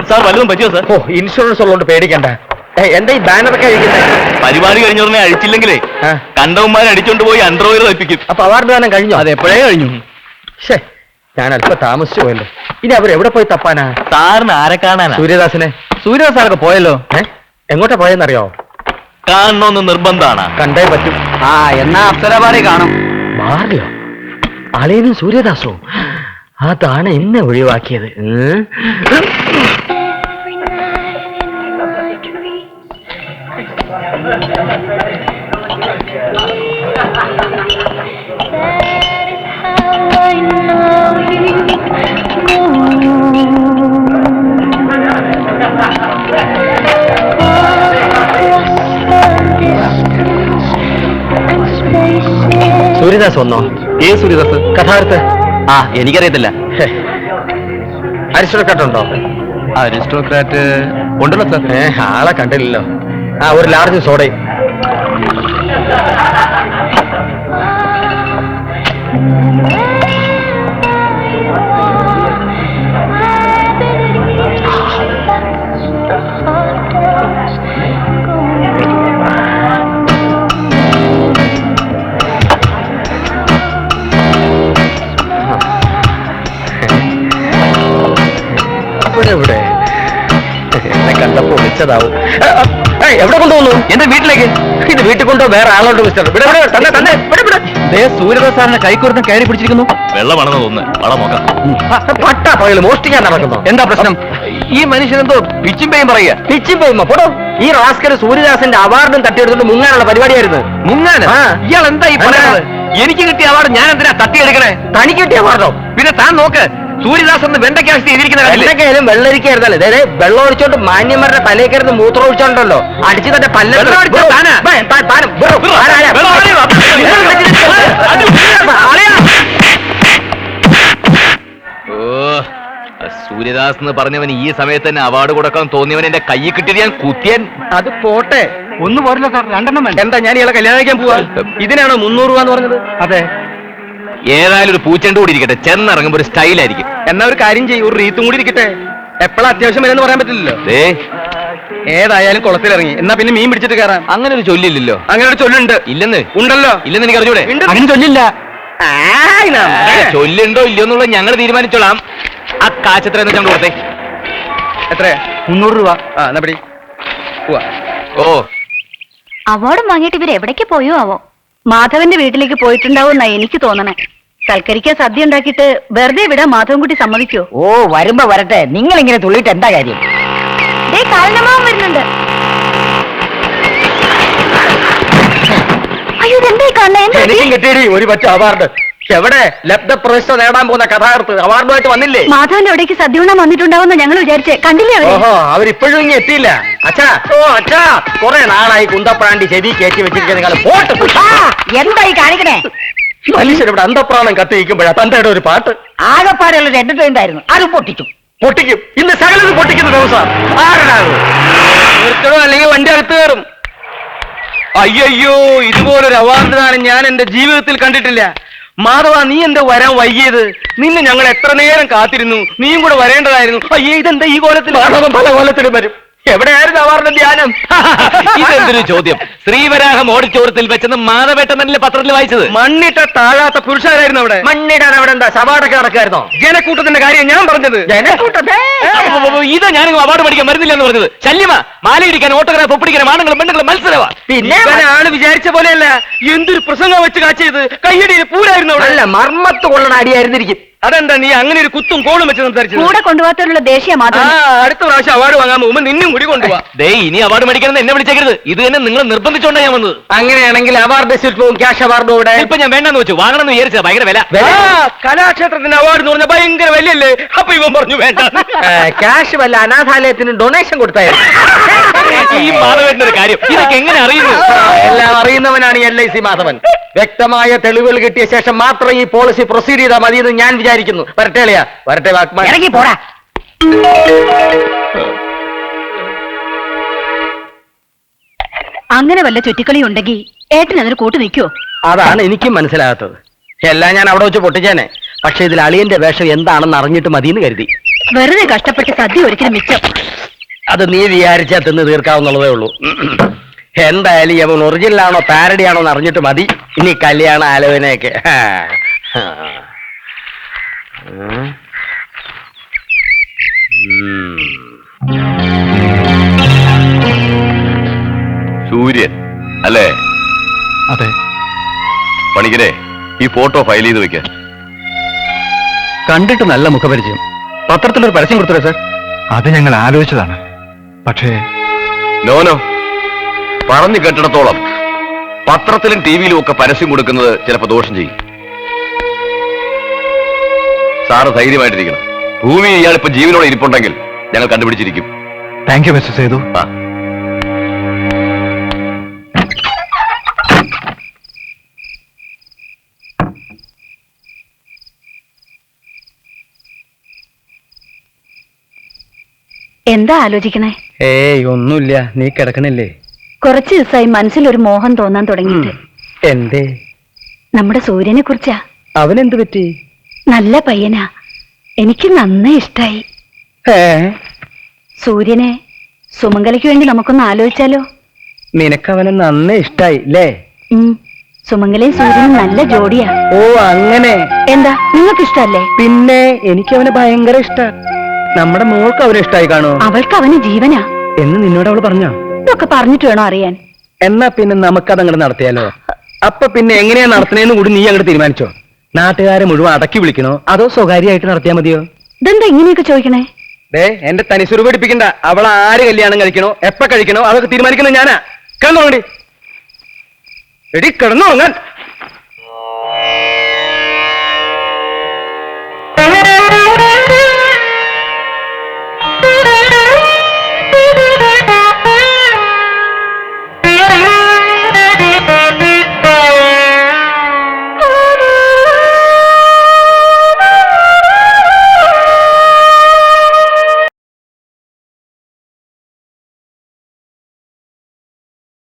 Sir വല്ലതും പറ്റിയോ sir? ഓ, insurance ഉള്ളതുകൊണ്ട് പേടിക്കണ്ട. എന്താ ഈ ബാനറൊക്കെ അഴിക്കുന്നത്? പരിപാടി കഴിഞ്ഞോടനെ അഴിച്ചില്ലെങ്കിലേ കണ്ടവന്മാരെ അടിച്ചോണ്ട് പോയി അണ്ടർവെയർ തപ്പിക്കും. അപ്പൊ അവാർഡ് ദാനം കഴിഞ്ഞോ? അത് എപ്പോഴേ കഴിഞ്ഞു. ശേ, ഞാൻ അല്പം താമസിച്ചു പോയല്ലോ. ഇനി അവരെവിടെ പോയി തപ്പാനാ? സാറിന് ആരെ കാണാനാ? സൂര്യദാസിനെ. സൂര്യദാസാരൊക്കെ പോയല്ലോ. എങ്ങോട്ടാ പോയെന്നറിയോ? കാണണമെന്ന് നിർബന്ധമാണ്. കണ്ടേ പറ്റും. എന്നാ അപ്സരബാറി കാണും. മാറിയോ? അളിയനും സൂര്യദാസോ? അതാണ് എന്നെ ഒഴിവാക്കിയത്. സൂര്യദാസ് വന്നോ? സൂര്യദാസ് കഥാകൃത്ത്. എനിക്കറിയത്തില്ല. അരിസ്റ്റോക്രാറ്റ് ഉണ്ടോ? അരിസ്റ്റോക്രാറ്റ് ഉണ്ടല്ലോ സാർ. ആളെ കണ്ടില്ലല്ലോ. ഒരു ലാർജ് സോഡയും. എവിടെ എന്നെ കണ്ടപ്പോ വിളിച്ചതാവും. എവിടെ കൊണ്ടുപോകുന്നു? എന്റെ വീട്ടിലേക്ക്. ഇത് വീട്ടിൽ കൊണ്ടോ വേറെ ആളോട് മിസ്റ്റർ? സൂര്യദാസ് സാറിന്റെ കൈക്കുറത്തും കയറി പിടിച്ചിരിക്കുന്നു. വെള്ളമാണെന്ന് തോന്നുന്നു. വളം നോക്കാം. പട്ടാ പകല് മോഷ്ടിക്കാൻ നടക്കുന്നു. എന്താ പ്രശ്നം? ഈ മനുഷ്യനെന്തോ പിച്ചും പേയും പറയുക. പിച്ചും പേയുമോ? പോടോ. ഈ റാസ്കൽ സൂര്യദാസിന്റെ അവാർഡും തട്ടിയെടുത്തിട്ട് മുങ്ങാനുള്ള പരിപാടിയായിരുന്നു. മുങ്ങാൻ? ഇയാൾ എന്താ ഈ പറയുന്നത്? എനിക്ക് കിട്ടിയ അവാർഡ് ഞാൻ എന്തിനാ തട്ടിയെടുക്കണേ? തനിക്ക് കിട്ടിയ അവാർഡോ? പിന്നെ താൻ നോക്ക്, സൂര്യദാസ് എന്ന് വെണ്ടയ്ക്കാശി എഴുതിയിരിക്കുന്ന വെണ്ടയ്ക്കായാലും വെള്ളരിക്കായിരുന്നല്ലേ? ഇതേ വെള്ളം ഒഴിച്ചോണ്ട് മാന്യന്മാരുടെ തലേക്കരുന്ന് മൂത്രം ഒഴിച്ചോണ്ടല്ലോ അടിച്ചു തന്റെ പല്ല. സൂര്യദാസ് എന്ന് പറഞ്ഞവൻ ഈ സമയത്ത് തന്നെ അവാർഡ് കൊടുക്കാൻ തോന്നിയവൻ എന്റെ കൈ കിട്ടിയത് ഞാൻ കുത്തിയാൻ. അത് പോട്ടെ, ഒന്നും പോരല്ലോ സാർ, 2 വേണ്ട. എന്താ ഞാൻ ഇയാളെ കല്യാണം കഴിക്കാൻ പോവാ? ഇതിനാണോ 300 രൂപ എന്ന് പറഞ്ഞത്? അതെ. ഏതായാലും ഒരു പൂച്ചെണ്ട് കൂടി ഇരിക്കട്ടെ, ചെന്നിറങ്ങുമ്പോ ഒരു സ്റ്റൈലായിരിക്കും. എന്നാ ഒരു കാര്യം ചെയ്യും, ഒരു റീത്തും കൂടി ഇരിക്കട്ടെ. എപ്പോഴും അത്യാവശ്യം വരെന്ന് പറയാൻ പറ്റില്ലല്ലോ. ഏതായാലും കുളത്തിലിറങ്ങി എന്നാ പിന്നെ മീൻ പിടിച്ചിട്ട് കയറാം. അങ്ങനെ ഒരു ചൊല്ലില്ലല്ലോ. അങ്ങനെ ഒരു ചൊല്ലുണ്ട്. ഇല്ലെന്ന്? ഉണ്ടല്ലോ. ഇല്ലെന്ന് എനിക്ക് അറിഞ്ഞൂടെ? അങ്ങനെ ചൊല്ലില്ല. ചൊല്ലുണ്ടോ ഇല്ലയോ എന്നുള്ളത് ഞങ്ങൾ തീരുമാനിച്ചോളാം. ആ കാശെത്ര എന്ന് വെച്ചാൽ കൊടുത്തേ. എത്ര? 300 രൂപ. എന്നാ പിടി. ഓ, അവാർഡ് വാങ്ങിയിട്ട് ഇവർ എവിടേക്ക് പോയോ ആവോ? മാധവന്റെ വീട്ടിലേക്ക് പോയിട്ടുണ്ടാവുമെന്നാ എനിക്ക് തോന്നണേ. സൽക്കരിക്കാൻ സദ്യ ഉണ്ടാക്കിയിട്ട് വെറുതെ വിടാൻ മാധവൻകുട്ടി സമ്മതിക്കോ? ഓ, വരുമ്പോ വരട്ടെ. നിങ്ങൾ ഇങ്ങനെ തുള്ളിയിട്ട് എന്താ കാര്യം? കാലനമാവൻ വരുന്നുണ്ട്. അയ്യോ, ഇതെന്തായി കാണണേ? എനിക്കും കിട്ടിയടി ഒരു പറ്റ അവാർഡ്. എവിടെ ലബ്ധ പ്രശസ്ത നേടാൻ പോകുന്ന കഥാകൃത്ത് അവാർഡുമായിട്ട് വന്നില്ലേ? മാധവന്റെ അവിടേക്ക് സദ്യ ഉണ്ണാൻ വന്നിട്ടുണ്ടാവുന്ന ഞങ്ങൾ വിചാരിച്ചേ. കണ്ടില്ലേ അവരെ? ഓഹോ, അവരിപ്പോഴും ഇങ്ങനെ എത്തിയില്ല. അച്ഛാ, അച്ഛാ, കുറെ നാളായി കുന്തപ്രാണ്ടി ചെവി കയറ്റി വെച്ചിരിക്കുന്ന പോട്ട്. എന്തായി കാണിക്കണേ? മനുഷ്യരിവിടെ അന്തപ്രാണം കത്തിയിരിക്കുമ്പോഴാ തന്റെ ഒരു പാട്ട്. ആകെപ്പാടെയുള്ള ഒരു എന്റർടൈൻമെന്റ് ആയിരുന്നു, അത് പൊട്ടിച്ചു. പൊട്ടിക്കും. ഇന്ന് സകലത് പൊട്ടിക്കുന്ന ദിവസം. ആരാണ്? അല്ലെങ്കിൽ വണ്ടി അകത്ത് കയറും. അയ്യോ, ഇതുപോലൊരു അവാർഡ് ദാനം ഞാൻ എന്റെ ജീവിതത്തിൽ കണ്ടിട്ടില്ല. മാധവ, നീ എന്താ വരാൻ വൈകിയത്? നിന്നെ ഞങ്ങൾ എത്ര നേരം കാത്തിരുന്നു. നീയും കൂടെ വരേണ്ടതായിരുന്നു. അയ്യേ, ഇതെന്താ ഈ കോലത്തിൽ? മാധവൻ പല കോലത്തിലും വരും. എവിടെയായിരുന്നു അവാർഡിന്റെ ധ്യാനം? ഇതെന്തൊരു ചോദ്യം? ശ്രീവരാഹം ഓഡിറ്റോറിയത്തിൽ വെച്ചെന്ന് മാധവേട്ടനല്ലേ പത്രത്തിൽ വായിച്ചത്? മണ്ണിട്ട താഴാത്ത പുരുഷനായിരുന്നു അവിടെ. മണ്ണിടാൻ അവിടെ എന്താ സവാടൊക്കെ നടക്കായിരുന്നോ? ജനക്കൂട്ടത്തിന്റെ കാര്യം ഞാൻ പറഞ്ഞത്. ജനക്കൂട്ടത്തെ ഇത് ഞാൻ അവാർഡ് പഠിക്കാൻ വരുന്നില്ല എന്ന് പറഞ്ഞത്. ശല്യമാ. മാലയിടിക്കാൻ, ഓട്ടോഗ്രാഫ് ഒപ്പിടിക്കാൻ ആണുങ്ങളും പെണ്ണുങ്ങളും മത്സരമാ. പിന്നെ ആണ് വിചാരിച്ച പോലെയല്ല. എന്തൊരു പ്രസംഗം വെച്ച് കാച്ചത്. കയ്യടിയിൽ പൂരായിരുന്നു അവിടെ. അല്ല, മർമ്മത്ത് കൊള്ളണ അടിയായിരുന്നിരിക്കും. അതെന്താ നീ അങ്ങനെ ഒരു കുത്തും കോളും വെച്ച് സംസാരിച്ചത്? കൂടെ കൊണ്ടുപോകാത്തുള്ള ദേശീയ മാധവൻ. അടുത്ത പ്രാവശ്യം അവാർഡ് വാങ്ങാൻ പോകുമ്പോ നിന്നും കൂടി കൊണ്ടുപോവാ. ഇനി അവാർഡ് മേടിക്കണം എന്നെ വിളിച്ചേക്കരുത്. ഇത് തന്നെ നിങ്ങൾ നിർബന്ധിച്ചോണ്ടാ ഞാൻ വന്നത്. അങ്ങനെയാണെങ്കിൽ അവാർഡ് ശില്പവും ക്യാഷ് അവാർഡും ഇവിടെ. ഇപ്പൊ ഞാൻ വേണ്ടെന്ന് വെച്ചു. വാങ്ങണമെന്ന് വിചാരിച്ചത് ഭയങ്കര വില. കലാക്ഷേത്രത്തിന് അവാർഡ് എന്ന് പറഞ്ഞാൽ ഭയങ്കര വിലയല്ലേ? അപ്പൊ ഇവൻ പറഞ്ഞു വേണ്ട. ക്യാഷ് വല്ല അനാഥാലയത്തിന് ഡൊണേഷൻ കൊടുത്തായിരുന്നു. ഈ മാധവന്റെ ഒരു കാര്യം ഇതൊക്കെ എങ്ങനെ അറിയുന്നു? എല്ലാം അറിയുന്നവനാണ് LIC മാധവൻ. വ്യക്തമായ തെളിവുകൾ കിട്ടിയ ശേഷം മാത്രം ഈ പോളിസി പ്രൊസീഡ് ചെയ്താൽ മതിയെന്ന് ഞാൻ വിചാരിക്കുന്നു. വരട്ടെളിയാ, വരട്ടെ വാക്മാൻ. ഇറങ്ങി പോടാ. അങ്ങനെ വല്ല ചുറ്റിക്കളി ഉണ്ടെങ്കിൽ ഏട്ടൻ അതിന് കൂട്ടു നിൽക്കുവോ? അതാണ് എനിക്കും മനസ്സിലാകാത്തത്. എല്ലാം ഞാൻ അവിടെ വെച്ച് പൊട്ടിച്ചേനെ. പക്ഷെ ഇതിൽ അളിയന്റെ വേഷം എന്താണെന്ന് അറിഞ്ഞിട്ട് മതിയെന്ന് കരുതി. വെറുതെ കഷ്ടപ്പെട്ട് സദ്യ ഒരിക്കലും മിച്ചം. അത് നീ വിചാരിച്ചാൽ തിന്ന് തീർക്കാവുന്നതേ ഉള്ളൂ. എന്തായാലും അവൻ ഒറിജിനലാണോ പാരഡി ആണോ എന്ന് അറിഞ്ഞിട്ട് മതി ഇനി കല്യാണ ആലോചനയൊക്കെ. സൂര്യൻ അല്ലേ? അതെ. പണിക്കരെ ഈ ഫോട്ടോ ഫയൽ ചെയ്ത് വെക്ക. കണ്ടിട്ട് നല്ല മുഖപരിചയം. പത്രത്തിലൊരു പരസ്യം കൊടുത്തേ സാർ. അത് ഞങ്ങൾ ആലോചിച്ചതാണ്. പക്ഷേ നോനോ, പറഞ്ഞു കേട്ടിടത്തോളം പത്രത്തിലും ടിവിയിലും ഒക്കെ പരസ്യം കൊടുക്കുന്നത് ചിലപ്പോൾ ദോഷം ചെയ്യും. സാറ് ധൈര്യമായിട്ടിരിക്കണം. ഭൂമി ഇയാളിപ്പോ ജീവനോടെ ഇരിപ്പുണ്ടെങ്കിൽ ഞങ്ങൾ കണ്ടുപിടിച്ചിരിക്കും. Thank you mister Sethu. ആ, എന്താ ആലോചിക്കണേ? ഏയ് ഒന്നുമില്ല, നീ കിടക്കണില്ലേ? കുറച്ചു ദിവസമായി മനസ്സിലൊരു മോഹം തോന്നാൻ തുടങ്ങിയിട്ട്. എന്തേ? നമ്മുടെ സൂര്യനെ കുറിച്ചാ. അവനെന്ത് പറ്റി? നല്ല പയ്യനാ, എനിക്ക് നന്നേ ഇഷ്ടായി. സൂര്യനെ സുമംഗലയ്ക്ക് വേണ്ടി നമുക്കൊന്ന് ആലോചിച്ചാലോ? നിനക്കവനെ നന്നേ ഇഷ്ടായി അല്ലേ? സുമംഗലയും സൂര്യനും നല്ല ജോഡിയാ. ഓ അങ്ങനെ. എന്താ, നിങ്ങൾക്ക് ഇഷ്ടല്ലേ? പിന്നെ എനിക്കവനെ ഭയങ്കര ഇഷ്ട. നമ്മുടെ മോൾക്ക് അവനെ ഇഷ്ടായി കാണോ? അവൾക്ക് അവന് ജീവനാ എന്ന് നിന്നോട് അവള് പറഞ്ഞോ? ഇതൊക്കെ പറഞ്ഞിട്ട് വേണോ അറിയാൻ? എന്നാ പിന്നെ നമുക്കത് അങ്ങോട്ട് നടത്തിയാലോ? അപ്പൊ പിന്നെ എങ്ങനെയാ നടത്തണേന്ന് കൂടി നീ അങ്ങോട്ട് തീരുമാനിച്ചോ? നാട്ടുകാരെ മുഴുവൻ അടക്കി വിളിക്കണോ അതോ സ്വകാര്യമായിട്ട് നടത്തിയാ മതിയോ? ഇതെന്താ ഇങ്ങനെയൊക്കെ ചോദിക്കണേ? എന്റെ തനിസ്വരൂ പഠിപ്പിക്കണ്ട. അവളെ ആര് കല്യാണം കഴിക്കണോ എപ്പ കഴിക്കണോ അതൊക്കെ തീരുമാനിക്കുന്നത് ഞാനാ. കിടന്നോണ്ടി എടി, കിടന്നോങ്ങാൻ.